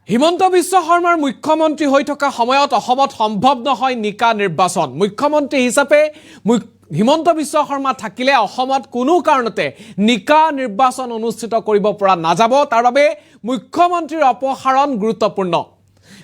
হিমন্ত বিশ্ব শৰ্মাৰ মুখ্যমন্ত্ৰী হৈ থকা সময়ত অসমত সম্ভৱ নহয় নিকা নিৰ্বাচন। মুখ্যমন্ত্ৰী হিচাপে হিমন্ত বিশ্ব শৰ্মা থাকিলে অসমত কোনো কাৰণতে নিকা নিৰ্বাচন অনুষ্ঠিত কৰিব পৰা নাযাব। তাৰ বাবে মুখ্যমন্ত্ৰীৰ অপসাৰণ গুৰুত্বপূৰ্ণ।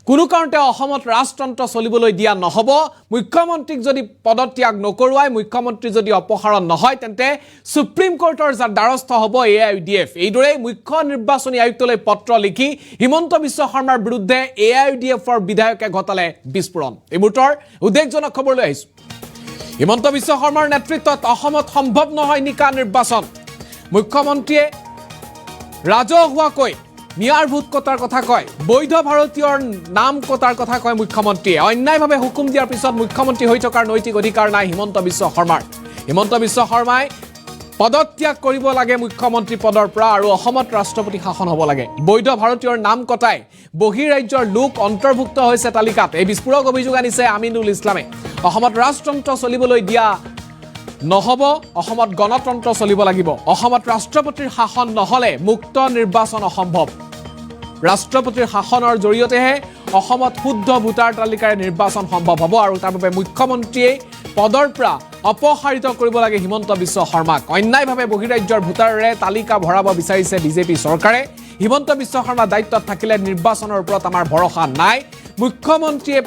কোনো কাৰণতে অসমত ৰাজতন্ত্ৰ চলিবলৈ দিয়া নহব। মুখ্যমন্ত্ৰীক যদি পদত্যাগ নকৰোৱাই, মুখ্যমন্ত্ৰী যদি অপসাৰণ নহয়, তেন্তে সুপ্ৰিম কোৰ্টৰ দ্বাৰস্থ হ'ব AIUDF। এইদৰে মুখ্য নিৰ্বাচনী আয়ুক্তলৈ পত্ৰ লিখি হিমন্ত বিশ্ব শৰ্মাৰ বিৰুদ্ধে AIUDFৰ বিধায়কে ঘটালে বিস্ফোৰণ। এই মুহূৰ্তৰ উদ্বেগজনক খবৰলৈ আহিছো। হিমন্ত বিশ্ব শৰ্মাৰ নেতৃত্বত অসমত সম্ভৱ নহয় নিকা নিৰ্বাচন। মুখ্যমন্ত্ৰীয়ে ৰাজহুৱাকৈ মিয়াৰ ভোট কটাৰ কথা কয়, বৈধ ভাৰতীয়ৰ নাম কটাৰ কথা কয় মুখ্যমন্ত্ৰীয়ে। অন্যায়ভাৱে হুকুম দিয়াৰ পিছত মুখ্যমন্ত্ৰী হৈ থকাৰ নৈতিক অধিকাৰ নাই হিমন্ত বিশ্ব শৰ্মাৰ। হিমন্ত বিশ্ব শৰ্মাই পদত্যাগ কৰিব লাগে মুখ্যমন্ত্ৰী পদৰ পৰা আৰু অসমত ৰাষ্ট্ৰপতি শাসন হ'ব লাগে। বৈধ ভাৰতীয়ৰ নাম কটাই বহিৰাজ্যৰ লোক অন্তৰ্ভুক্ত হৈছে তালিকাত। এই বিস্ফোৰক অভিযোগ আনিছে আমিনুল ইছলামে। অসমত ৰাজতন্ত্ৰ চলিবলৈ দিয়া নহব, অসমত গণতন্ত্ৰ চলিব লাগিব। অসমত ৰাষ্ট্ৰপতিৰ শাসন নহলে মুক্ত নিৰ্বাচন অসম্ভৱ। ৰাষ্ট্ৰপতিৰ শাসনৰ জৰিয়তেহে অসমত শুদ্ধ ভোটাৰ তালিকাৰে নিৰ্বাচন সম্ভৱ হ'ব আৰু তাৰ বাবে মুখ্যমন্ত্ৰীয়ে পদৰ পৰা অপসাৰিত কৰিব লাগে হিমন্ত বিশ্ব শৰ্মাক। অন্যায়ভাৱে বহিৰাজ্যৰ ভোটাৰেৰে তালিকা ভৰাব বিচাৰিছে বিজেপি চৰকাৰে। হিমন্ত বিশ্ব শৰ্মা দায়িত্বত থাকিলে নিৰ্বাচনৰ ওপৰত আমাৰ ভৰসা নাই। মুখ্যমন্ত্ৰীয়ে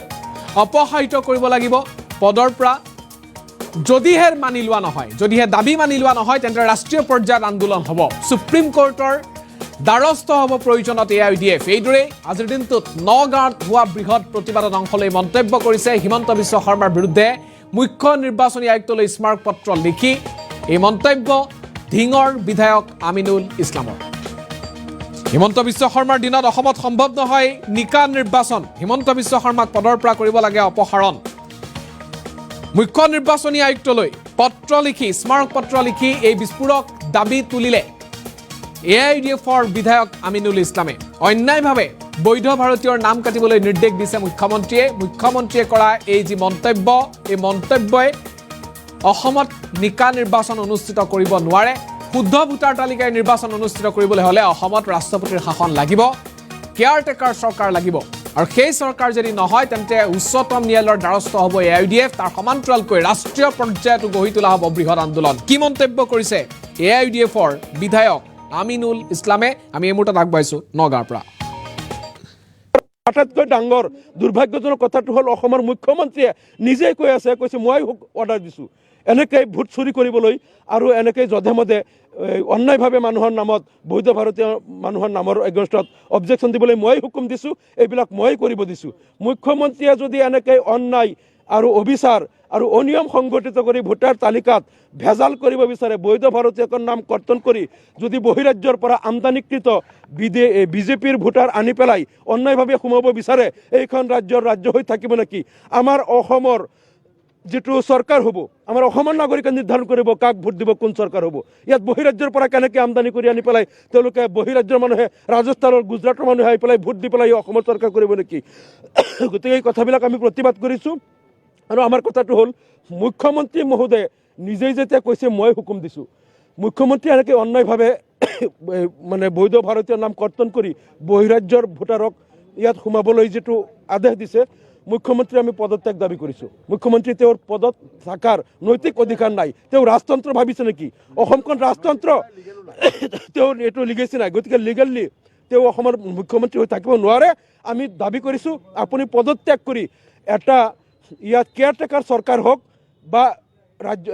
অপসাৰিত কৰিব লাগিব পদৰ পৰা। যদিহে মানি লোৱা নহয়, যদিহে দাবী মানি লোৱা নহয়, তেন্তে ৰাষ্ট্ৰীয় পৰ্যায়ত আন্দোলন হ'ব। সুপ্ৰিম কোৰ্টৰ দ্বাৰস্থ হ'ব প্ৰয়োজনত AIUDF। এইদৰে আজিৰ দিনটোত নগাঁৱত হোৱা বৃহৎ প্ৰতিবাদত অংশ লৈ মন্তব্য কৰিছে হিমন্ত বিশ্ব শৰ্মাৰ বিৰুদ্ধে মুখ্য নিৰ্বাচনী আয়ুক্তলৈ স্মাৰক পত্ৰ লিখি। এই মন্তব্য ধিঙৰ বিধায়ক আমিনুল ইছলামৰ। হিমন্ত বিশ্ব শৰ্মাৰ দিনত অসমত সম্ভৱ নহয় নিকা নিৰ্বাচন। হিমন্ত বিশ্ব শৰ্মাক পদৰ পৰা কৰিব লাগে অপসাৰণ। মুখ্য নিৰ্বাচনী আয়ুক্তলৈ পত্ৰ লিখি, স্মাৰক পত্ৰ লিখি এই বিস্ফোৰক দাবী তুলিলে AIUDFৰ বিধায়ক আমিনুল ইছলামে। অন্যায়ভাৱে বৈধ ভাৰতীয়ৰ নাম কাটিবলৈ নিৰ্দেশ দিছে মুখ্যমন্ত্ৰীয়ে। মুখ্যমন্ত্ৰীয়ে কৰা এই যি মন্তব্য, এই মন্তব্যই অসমত নিকা নিৰ্বাচন অনুষ্ঠিত কৰিব নোৱাৰে। শুদ্ধ ভোটাৰ তালিকাৰে নিৰ্বাচন অনুষ্ঠিত কৰিবলৈ হ'লে অসমত ৰাষ্ট্ৰপতিৰ শাসন লাগিব, কেয়াৰটেকাৰ চৰকাৰ লাগিব। আৰু সেই চৰকাৰ যদি নহয়, তেন্তে উচ্চতম ন্যায়ালয়ৰ দ্বাৰস্থ হ'ব AIUDF। তাৰ সমান্তৰালকৈ ৰাষ্ট্ৰীয় পৰ্যায়তো গঢ়ি তোলা হ'ব বৃহৎ আন্দোলন। কি মন্তব্য কৰিছে AIUDFৰ বিধায়ক আমিনুল ইছলামে? আমি এই মুহূৰ্তত আগবাঢ়িছো নগাঁৱৰ পৰা। আটাইতকৈ ডাঙৰ দুৰ্ভাগ্যজনক কথাটো হ'ল অসমৰ মুখ্যমন্ত্ৰীয়ে নিজেই কৈছে মই অৰ্ডাৰ দিছোঁ এনেকৈ ভোট চুৰি কৰিবলৈ আৰু এনেকৈ যধে মধে অন্যায়ভাৱে মানুহৰ নামত, বৈধ ভাৰতীয় মানুহৰ নামৰ এগেইনষ্টত অবজেকশ্যন দিবলৈ মই হুকুম দিছোঁ, এইবিলাক মই কৰিব দিছোঁ। মুখ্যমন্ত্ৰীয়ে যদি এনেকৈ অন্যায় আৰু অবিচাৰ আৰু অনিয়ম সংগঠিত কৰি ভোটাৰ তালিকাত ভেজাল কৰিব বিচাৰে, বৈধ ভাৰতীয়ৰ নাম কৰ্তন কৰি যদি বহিৰাজ্যৰ পৰা আমদানিকৃত বিজেপিৰ ভোটাৰ আনি পেলাই অন্যায়ভাৱে সোমাব বিচাৰে, এইখন ৰাজ্য হৈ থাকিব নেকি? আমাৰ অসমৰ যিটো চৰকাৰ হ'ব, আমাৰ অসমৰ নাগৰিকে নিৰ্ধাৰণ কৰিব কাক ভোট দিব, কোন চৰকাৰ হ'ব। ইয়াত বহিৰাজ্যৰ পৰা কেনেকৈ আমদানি কৰি আনি পেলাই তেওঁলোকে বহিৰাজ্যৰ মানুহে, ৰাজস্থানৰ, গুজৰাটৰ মানুহে আহি পেলাই ভোট দি পেলাই অসমৰ চৰকাৰ কৰিব নেকি? গতিকে এই কথাবিলাক আমি প্ৰতিবাদ কৰিছোঁ। আৰু আমাৰ কথাটো হ'ল, মুখ্যমন্ত্ৰী মহোদয়ে নিজেই যেতিয়া কৈছে মই হুকুম দিছোঁ, মুখ্যমন্ত্ৰী এনেকৈ অন্যায়ভাৱে মানে বৈধ ভাৰতীয়ৰ নাম কৰ্তন কৰি বহিৰাজ্যৰ ভোটাৰক ইয়াত সোমাবলৈ যিটো আদেশ দিছে, মুখ্যমন্ত্ৰী আমি পদত্যাগ দাবী কৰিছোঁ। মুখ্যমন্ত্ৰী তেওঁৰ পদত থকাৰ নৈতিক অধিকাৰ নাই। তেওঁ ৰাজতন্ত্ৰ ভাবিছে নেকি? অসমখন ৰাজতন্ত্ৰ, তেওঁৰ এইটো লিগেচি নাই। গতিকে লিগেলি তেওঁ অসমৰ মুখ্যমন্ত্ৰী হৈ থাকিব নোৱাৰে। আমি দাবী কৰিছোঁ আপুনি পদত্যাগ কৰি এটা ইয়াত কেয়াৰটেকাৰ চৰকাৰ হওক বা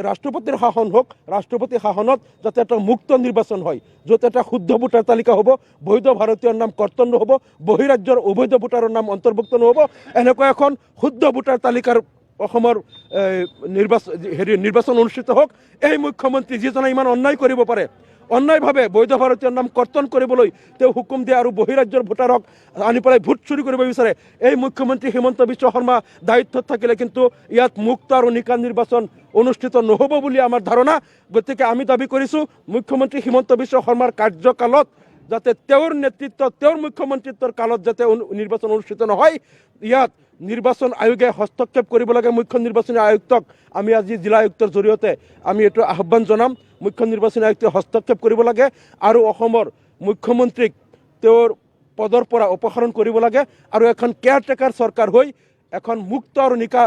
ৰাষ্ট্ৰপতিৰ শাসন হওক, ৰাষ্ট্ৰপতি শাসনত যাতে এটা মুক্ত নিৰ্বাচন হয়, য'ত এটা শুদ্ধ ভোটাৰ তালিকা হ'ব, বৈধ ভাৰতীয়ৰ নাম কৰ্তন নহ'ব, বহিৰাজ্যৰ অবৈধ ভোটাৰৰ নাম অন্তৰ্ভুক্ত নহ'ব, এনেকুৱা এখন শুদ্ধ ভোটাৰ তালিকাৰ অসমৰ নিৰ্বাচন অনুষ্ঠিত হওক। এই মুখ্যমন্ত্ৰী যিজনে ইমান অন্যায় কৰিব পাৰে, অন্যায়ভাৱে বৈধ ভাৰতীয়ৰ নাম কৰ্তন কৰিবলৈ তেওঁ হুকুম দিয়ে আৰু বহিৰাজ্যৰ ভোটাৰক আনি পেলাই ভোট চুৰি কৰিব বিচাৰে, এই মুখ্যমন্ত্ৰী হিমন্ত বিশ্ব শৰ্মা দায়িত্বত থাকিলে কিন্তু ইয়াত মুক্ত আৰু নিকা নিৰ্বাচন অনুষ্ঠিত নহ'ব বুলি আমাৰ ধাৰণা। গতিকে আমি দাবী কৰিছোঁ মুখ্যমন্ত্ৰী হিমন্ত বিশ্ব শৰ্মাৰ কাৰ্যকালত যাতে তেওঁৰ নেতৃত্বত, তেওঁৰ মুখ্যমন্ত্ৰিত্বৰ কালত যাতে নিৰ্বাচন অনুষ্ঠিত নহয়, ইয়াত নিৰ্বাচন আয়োগে হস্তক্ষেপ কৰিব লাগে। মুখ্য নিৰ্বাচনী আয়ুক্তক আমি আজি জিলা আয়ুক্তৰ জৰিয়তে আমি এইটো আহ্বান জনাম, মুখ্য নিৰ্বাচনী আয়ুক্তই হস্তক্ষেপ কৰিব লাগে আৰু অসমৰ মুখ্যমন্ত্ৰীক তেওঁৰ পদৰ পৰা অপসাৰণ কৰিব লাগে আৰু এখন কেয়াৰটেকাৰ চৰকাৰ হৈ এখন মুক্ত আৰু নিকা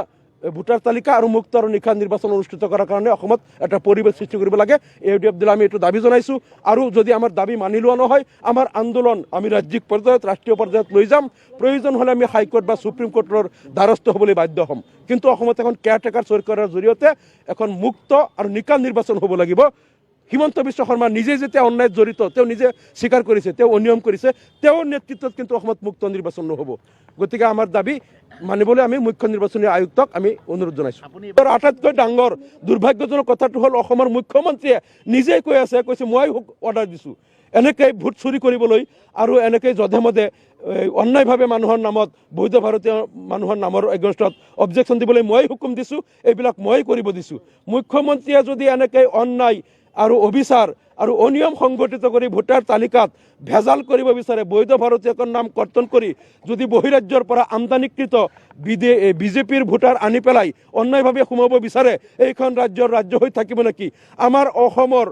ভোটাৰ তালিকা আৰু মুক্ত আৰু নিকা নিৰ্বাচন অনুষ্ঠিত কৰাৰ কাৰণে অসমত এটা পৰিৱেশ সৃষ্টি কৰিব লাগে। AUDF দলে আমি এইটো দাবী জনাইছোঁ আৰু যদি আমাৰ দাবী মানি লোৱা নহয় আমাৰ আন্দোলন আমি ৰাজ্যিক পৰ্যায়ত ৰাষ্ট্ৰীয় পৰ্যায়ত লৈ যাম। প্ৰয়োজন হ'লে আমি হাইকোৰ্ট বা সুপ্ৰিম কোৰ্টৰ দ্বাৰস্থ হ'বলৈ বাধ্য হ'ম। কিন্তু অসমত এখন কেয়াৰটেকাৰ চৰকাৰৰ জৰিয়তে এখন মুক্ত আৰু নিকা নিৰ্বাচন হ'ব লাগিব। হিমন্ত বিশ্ব শৰ্মা নিজে যেতিয়া অন্যায়ত জড়িত তেওঁ নিজে স্বীকাৰ কৰিছে, তেওঁ অনিয়ম কৰিছে, তেওঁৰ নেতৃত্বত কিন্তু অসমত মুক্ত নিৰ্বাচন নহ'ব। গতিকে আমাৰ দাবী মানিবলৈ আমি মুখ্য নিৰ্বাচনী আয়ুক্তক আমি অনুৰোধ জনাইছোঁ। আটাইতকৈ ডাঙৰ দুৰ্ভাগ্যজনক কথাটো হ'ল অসমৰ মুখ্যমন্ত্ৰীয়ে নিজেই কৈছে মই অৰ্ডাৰ দিছোঁ। এনেকৈ ভোট চুৰি কৰিবলৈ আৰু এনেকৈ যধে মধে অন্যায়ভাৱে মানুহৰ নামত বৈধ ভাৰতীয় মানুহৰ নামৰ এগেইনষ্টত অবজেকশ্যন দিবলৈ মই হুকুম দিছোঁ, এইবিলাক মই কৰিব দিছোঁ। মুখ্যমন্ত্ৰীয়ে যদি এনেকৈ অন্যায় আৰু অবিচাৰ আৰু অনিয়ম সংগঠিত কৰি ভোটাৰ তালিকাত ভেজাল কৰিব বিচাৰে, বৈধ ভাৰতীয়কৰ নাম কৰ্তন কৰি যদি বহিৰাজ্যৰ পৰা আমদানিকৃত বিজেপিৰ ভোটাৰ আনি পেলাই অন্যায়ভাৱে সোমাব বিচাৰে, এইখন ৰাজ্যৰ ৰাজ্য হৈ থাকিব নেকি? আমাৰ অসমৰ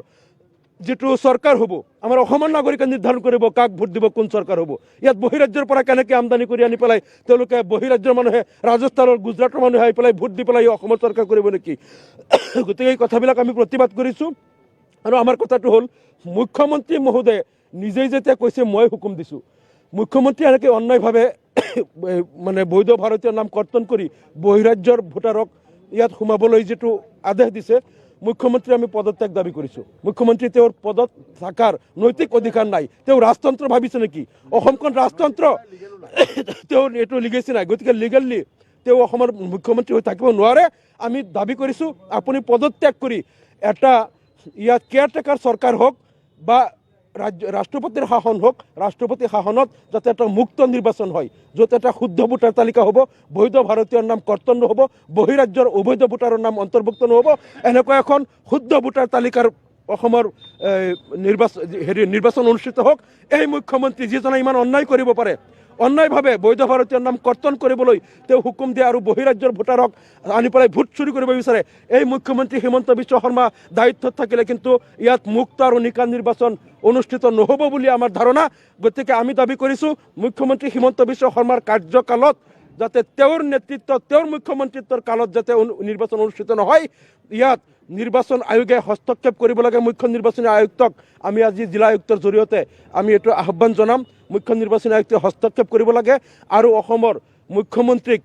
যিটো চৰকাৰ হ'ব, আমাৰ অসমৰ নাগৰিকে নিৰ্ধাৰণ কৰিব কাক ভোট দিব, কোন চৰকাৰ হ'ব। ইয়াত বহিৰাজ্যৰ পৰা কেনেকৈ আমদানি কৰি আনি পেলাই তেওঁলোকে বহিৰাজ্যৰ মানুহে ৰাজস্থানৰ গুজৰাটৰ মানুহে আহি পেলাই ভোট দি পেলাই অসমৰ চৰকাৰ কৰিব নেকি? গতিকে এই কথাবিলাক আমি প্ৰতিবাদ কৰিছোঁ। আৰু আমাৰ কথাটো হ'ল মুখ্যমন্ত্ৰী মহোদয়ে নিজেই যেতিয়া কৈছে মই হুকুম দিছোঁ, মুখ্যমন্ত্ৰী এনেকৈ অন্যায়ভাৱে মানে বৈধ ভাৰতীয় নাম কৰ্তন কৰি বহিৰাজ্যৰ ভোটাৰক ইয়াত সোমাবলৈ যিটো আদেশ দিছে, মুখ্যমন্ত্ৰী আমি পদত্যাগ দাবী কৰিছোঁ। মুখ্যমন্ত্ৰী তেওঁৰ পদত থকাৰ নৈতিক অধিকাৰ নাই। তেওঁ ৰাজতন্ত্ৰ ভাবিছে নেকি? অসমখন ৰাজতন্ত্ৰ, তেওঁৰ এইটো লিগেচি নাই। গতিকে লিগেলি তেওঁ অসমৰ মুখ্যমন্ত্ৰী হৈ থাকিব নোৱাৰে। আমি দাবী কৰিছোঁ আপুনি পদত্যাগ কৰি এটা ইয়াত কেয়াৰটেকাৰ চৰকাৰ হওক বা ৰাষ্ট্ৰপতিৰ শাসন হওক, ৰাষ্ট্ৰপতিৰ শাসনত যাতে এটা মুক্ত নিৰ্বাচন হয়, য'ত এটা শুদ্ধ ভোটাৰ তালিকা হ'ব, বৈধ ভাৰতীয়ৰ নাম কৰ্তন নহ'ব, বহিৰাজ্যৰ অবৈধ ভোটাৰৰ নাম অন্তৰ্ভুক্ত নহ'ব, এনেকুৱা এখন শুদ্ধ ভোটাৰ তালিকাৰ অসমৰ নিৰ্বাচন অনুষ্ঠিত হওক। এই মুখ্যমন্ত্ৰী যিজনে ইমান অন্যায় কৰিব পাৰে, অন্যায়ভাৱে বৈধ ভাৰতীয়ৰ নাম কৰ্তন কৰিবলৈ তেওঁ হুকুম দিয়ে আৰু বহিৰাজ্যৰ ভোটাৰক আনি পেলাই ভোট চুৰি কৰিব বিচাৰে, এই মুখ্যমন্ত্ৰী হিমন্ত বিশ্ব শৰ্মা দায়িত্বত থাকিলে কিন্তু ইয়াত মুক্ত আৰু নিকা নিৰ্বাচন অনুষ্ঠিত নহ'ব বুলি আমাৰ ধাৰণা। গতিকে আমি দাবী কৰিছোঁ মুখ্যমন্ত্ৰী হিমন্ত বিশ্ব শৰ্মাৰ কাৰ্যকালত যাতে তেওঁৰ নেতৃত্বত, তেওঁৰ মুখ্যমন্ত্ৰীত্বৰ কালত যাতে নিৰ্বাচন অনুষ্ঠিত নহয়, ইয়াত নিৰ্বাচন আয়োগে হস্তক্ষেপ কৰিব লাগে। মুখ্য নিৰ্বাচনী আয়ুক্তক আমি আজি জিলা আয়ুক্তৰ জৰিয়তে আমি এইটো আহ্বান জনাম, মুখ্য নিৰ্বাচনী আয়ুক্তই হস্তক্ষেপ কৰিব লাগে আৰু অসমৰ মুখ্যমন্ত্ৰীক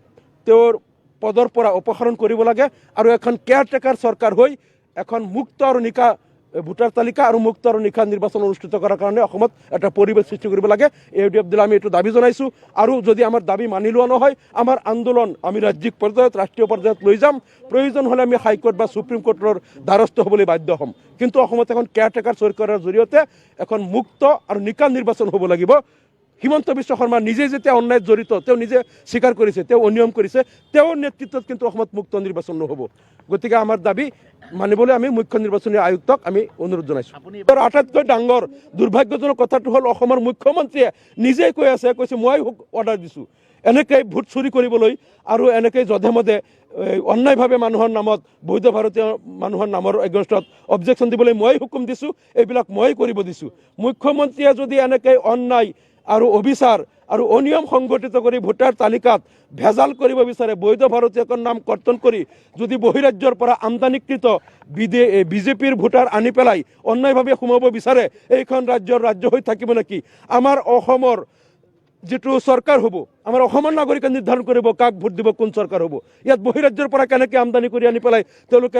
তেওঁৰ পদৰ পৰা অপসাৰণ কৰিব লাগে আৰু এখন কেয়াৰটেকাৰ চৰকাৰ হৈ এখন মুক্ত আৰু নিকা ভোটাৰ তালিকা আৰু মুক্ত আৰু নিকা নিৰ্বাচন অনুষ্ঠিত কৰাৰ কাৰণে অসমত এটা পৰিৱেশ সৃষ্টি কৰিব লাগে। AUDF দলে আমি এইটো দাবী জনাইছোঁ আৰু যদি আমাৰ দাবী মানি লোৱা নহয় আমাৰ আন্দোলন আমি ৰাজ্যিক পৰ্যায়ত ৰাষ্ট্ৰীয় পৰ্যায়ত লৈ যাম। প্ৰয়োজন হ'লে আমি হাইকোৰ্ট বা সুপ্ৰিম কোৰ্টৰ দ্বাৰস্থ হ'বলৈ বাধ্য হ'ম। কিন্তু অসমত এখন কেয়াৰটেকাৰ চৰকাৰৰ জৰিয়তে এখন মুক্ত আৰু নিকা নিৰ্বাচন হ'ব লাগিব। হিমন্ত বিশ্ব শৰ্মা নিজে যেতিয়া অন্যায়ত জড়িত, তেওঁ নিজে স্বীকাৰ কৰিছে, তেওঁ অনিয়ম কৰিছে, তেওঁৰ নেতৃত্বত কিন্তু অসমত মুক্ত নিৰ্বাচন নহ'ব। গতিকে আমাৰ দাবী মানিবলৈ আমি মুখ্য নিৰ্বাচনী আয়ুক্তক আমি অনুৰোধ জনাইছোঁ। আটাইতকৈ ডাঙৰ দুৰ্ভাগ্যজনক কথাটো হ'ল অসমৰ মুখ্যমন্ত্ৰীয়ে নিজেই কৈছে মই অৰ্ডাৰ দিছোঁ। এনেকৈ ভোট চুৰি কৰিবলৈ আৰু এনেকৈ যধে মধে অন্যায়ভাৱে মানুহৰ নামত বৈধ ভাৰতীয় মানুহৰ নামৰ এগেইনষ্টত অবজেকশ্যন দিবলৈ মই হুকুম দিছোঁ, এইবিলাক মই কৰিব দিছোঁ। মুখ্যমন্ত্ৰীয়ে যদি এনেকৈ অন্যায় আৰু অবিচাৰ আৰু অনিয়ম সংগঠিত কৰি ভোটাৰ তালিকাত ভেজাল কৰিব বিচাৰে, বৈধ ভাৰতীয়কৰ নাম কৰ্তন কৰি যদি বহিৰাজ্যৰ পৰা আমদানিকৃত বিজেপিৰ ভোটাৰ আনি পেলাই অন্যায়ভাৱে সোমাব বিচাৰে, এইখন ৰাজ্যৰ ৰাজ্য হৈ থাকিব নেকি? আমাৰ অসমৰ যিটো চৰকাৰ হ'ব, আমাৰ অসমৰ নাগৰিকে নিৰ্ধাৰণ কৰিব কাক ভোট দিব, কোন চৰকাৰ হ'ব। ইয়াত বহিৰাজ্যৰ পৰা কেনেকৈ আমদানি কৰি আনি পেলাই তেওঁলোকে